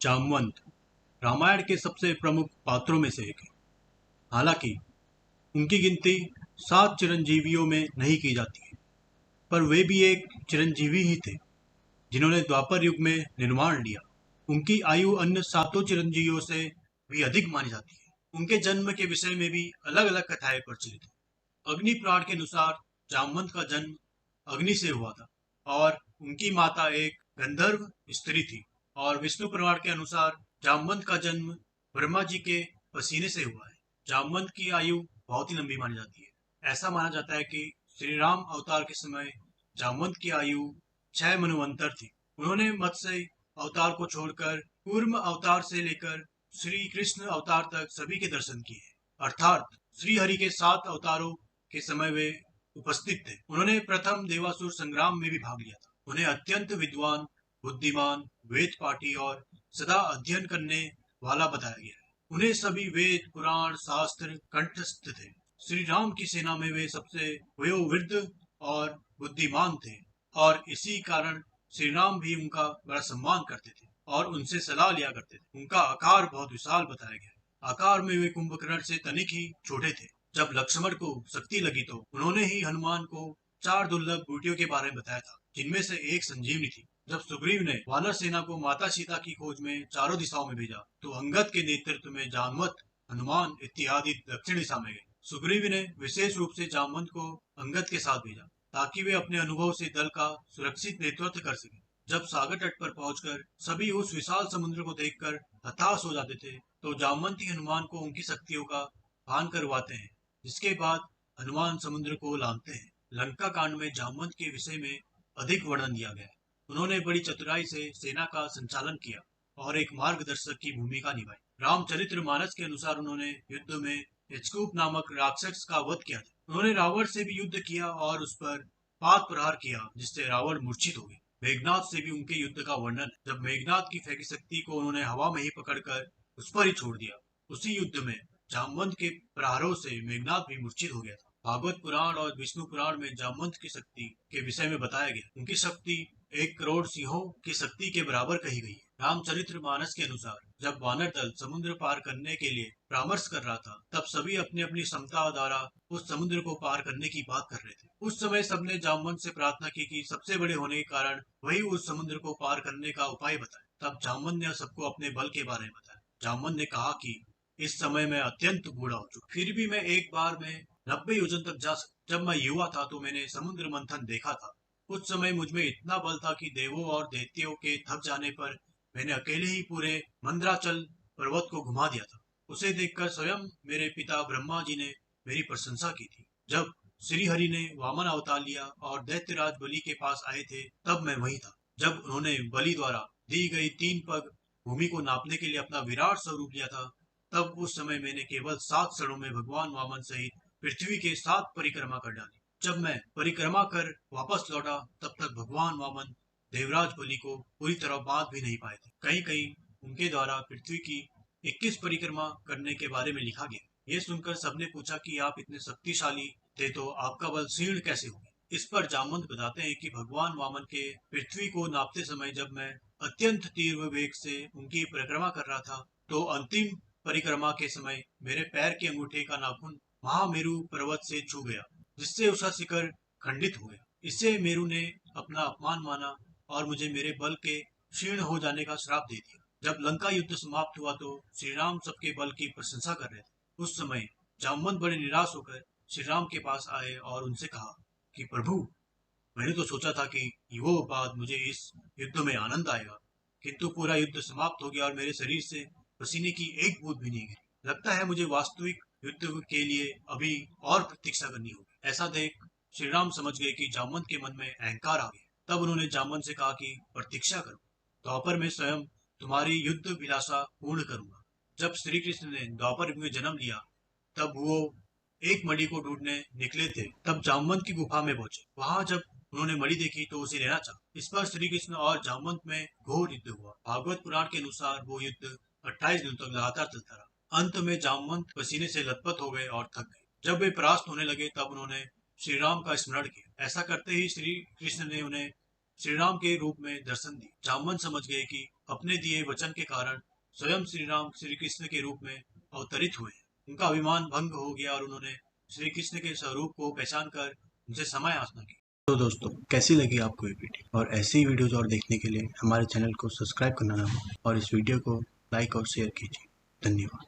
जामवंत रामायण के सबसे प्रमुख पात्रों में से एक है। हालांकि उनकी गिनती 7 चिरंजीवियों में नहीं की जाती है, पर वे भी एक चिरंजीवी ही थे जिन्होंने द्वापर युग में निर्माण लिया। उनकी आयु अन्य 7 चिरंजीवियों से भी अधिक मानी जाती है। उनके जन्म के विषय में भी अलग अलग कथाएं प्रचलित हैं। अग्नि पुराण के अनुसार जामवंत का जन्म अग्नि से हुआ था और उनकी माता एक गंधर्व स्त्री थी। और विष्णु पुराण के अनुसार जामवंत का जन्म ब्रह्मा जी के पसीने से हुआ है। जामवंत की आयु बहुत ही लंबी मानी जाती है। ऐसा माना जाता है कि श्री राम अवतार के समय जामवंत की आयु 6 मनवंतर थी। उन्होंने मत्स्य अवतार को छोड़कर कूर्म अवतार से लेकर श्री कृष्ण अवतार तक सभी के दर्शन किए हैं। अर्थात श्री हरि के 7 अवतारों के समय वे उपस्थित थे। उन्होंने प्रथम देवासुर संग्राम में भी भाग लिया था। उन्हें अत्यंत विद्वान, बुद्धिमान, वेद पाठी और सदा अध्ययन करने वाला बताया गया है। उन्हें सभी वेद, पुराण, शास्त्र कंठस्थ थे। श्री राम की सेना में वे सबसे वयोवृद्ध और बुद्धिमान थे और इसी कारण श्री राम भी उनका बड़ा सम्मान करते थे और उनसे सलाह लिया करते थे। उनका आकार बहुत विशाल बताया गया है। आकार में वे कुंभकर्ण से तनिक ही छोटे थे। जब लक्ष्मण को शक्ति लगी तो उन्होंने ही हनुमान को 4 दुर्लभ बूटियों के बारे में बताया था, जिनमें से एक संजीवनी थी। जब सुग्रीव ने वानर सेना को माता सीता की खोज में चारों दिशाओं में भेजा तो अंगद के नेतृत्व में जामवंत, हनुमान इत्यादि दक्षिण दिशा में गए। सुग्रीव ने विशेष रूप से जामवंत को अंगद के साथ भेजा ताकि वे अपने अनुभव से दल का सुरक्षित नेतृत्व कर सकें। जब सागर तट पर पहुंचकर सभी उस विशाल समुद्र को देखकर हताश हो जाते थे तो जामवंती हनुमान को उनकी शक्तियों का भान करवाते हैं, जिसके बाद हनुमान समुद्र को लांघते हैं। लंका कांड में जामवंत के विषय में अधिक वर्णन दिया गया है। उन्होंने बड़ी चतुराई से सेना का संचालन किया और एक मार्गदर्शक की भूमिका निभाई। रामचरित्र मानस के अनुसार उन्होंने युद्ध में हिचकूप नामक राक्षस का वध किया था। उन्होंने रावण से भी युद्ध किया और उस पर पाद प्रहार किया, जिससे रावण मूर्छित हो गए। मेघनाथ से भी उनके युद्ध का वर्णन है। जब मेघनाथ की फैकी शक्ति को उन्होंने हवा में ही पकड़कर उस पर ही छोड़ दिया। उसी युद्ध में जामवंत के प्रहारों से मेघनाथ भी मूर्छित हो गया था। भागवत पुराण और विष्णु पुराण में जामवंत की शक्ति के विषय में बताया गया। उनकी शक्ति 1 करोड़ सिंहों की शक्ति के बराबर कही गई है। रामचरित्र मानस के अनुसार जब वानर दल समुद्र पार करने के लिए परामर्श कर रहा था, तब सभी अपनी अपनी क्षमता द्वारा उस समुद्र को पार करने की बात कर रहे थे। उस समय सबने जामवंत से प्रार्थना की कि सबसे बड़े होने के कारण वही उस समुद्र को पार करने का उपाय बताए। तब जामवंत ने सबको अपने बल के बारे में बताया। जामवंत ने कहा कि इस समय मैं अत्यंत बूढ़ा हो चुका, फिर भी मैं एक बार में 90 योजन तक जा सकता। जब मैं युवा था तो मैंने समुद्र मंथन देखा था। उस समय मुझमें इतना बल था कि देवों और दैत्यों के थक जाने पर मैंने अकेले ही पूरे मंदराचल पर्वत को घुमा दिया था। उसे देखकर स्वयं मेरे पिता ब्रह्मा जी ने मेरी प्रशंसा की थी। जब श्री हरि ने वामन अवतार लिया और दैत्यराज बलि के पास आए थे, तब मैं वही था। जब उन्होंने बलि द्वारा दी गई 3 पग भूमि को नापने के लिए अपना विराट स्वरूप लिया था, तब उस समय मैंने केवल 7 क्षणों में भगवान वामन सहित पृथ्वी के 7 परिक्रमा कर डाली। जब मैं परिक्रमा कर वापस लौटा तब तक भगवान वामन देवराज बलि को पूरी तरह बांध भी नहीं पाए थे। कहीं कहीं उनके द्वारा पृथ्वी की 21 परिक्रमा करने के बारे में लिखा गया। ये सुनकर सबने पूछा कि आप इतने शक्तिशाली थे तो आपका बल क्षीण कैसे हो गया। इस पर जामवंत बताते हैं कि भगवान वामन के पृथ्वी को नापते समय जब मैं अत्यंत तीव्र वेग से उनकी परिक्रमा कर रहा था तो अंतिम परिक्रमा के समय मेरे पैर के अंगूठे का नाखून महामेरु पर्वत से छू गया, जिससे उसका शिखर खंडित हो गया। इससे मेरु ने अपना अपमान माना और मुझे मेरे बल के क्षीण हो जाने का श्राप दे दिया। जब लंका युद्ध समाप्त हुआ तो श्री राम सबके बल की प्रशंसा कर रहे थे। उस समय जामवंत बड़े निराश होकर श्री राम के पास आए और उनसे कहा कि प्रभु, मैंने तो सोचा था कि युगों बाद मुझे इस युद्ध में आनंद आएगा, किंतु पूरा युद्ध समाप्त हो गया और मेरे शरीर से पसीने की एक बूंद भी नहीं गिरी। लगता है मुझे वास्तविक युद्ध के लिए अभी और प्रतीक्षा करनी होगी। ऐसा देख श्री राम समझ गए कि जामवंत के मन में अहंकार आ गया। तब उन्होंने जामवंत से कहा कि प्रतीक्षा करो, द्वापर में स्वयं तुम्हारी युद्ध विलासा पूर्ण करूंगा। जब श्री कृष्ण ने द्वापर युग में जन्म लिया तब वो एक मणि को ढूंढने निकले थे। तब जामवंत की गुफा में पहुंचे। वहां जब उन्होंने मणि देखी तो उसे लेना चाहा। इस पर श्री कृष्ण और जामवंत में घोर युद्ध हुआ। भागवत पुराण के अनुसार वो युद्ध 28 दिनों तक लगातार चलता रहा। अंत में जामवंत पसीने से लथपथ हो गए और थक गए। जब वे परास्त होने लगे तब उन्होंने श्री राम का स्मरण किया। ऐसा करते ही श्री कृष्ण ने उन्हें श्री राम के रूप में दर्शन दिए। जामवंत समझ गए कि अपने दिए वचन के कारण स्वयं श्री राम श्री कृष्ण के रूप में अवतरित हुए। उनका अभिमान भंग हो गया और उन्होंने श्री कृष्ण के स्वरूप को पहचान कर उनसे समय याचना की। तो दोस्तों, कैसी लगी आपको ये वीडियो? और ऐसी वीडियोज और देखने के लिए हमारे चैनल को सब्सक्राइब करना ना भूलें और इस वीडियो को लाइक और शेयर कीजिए। धन्यवाद।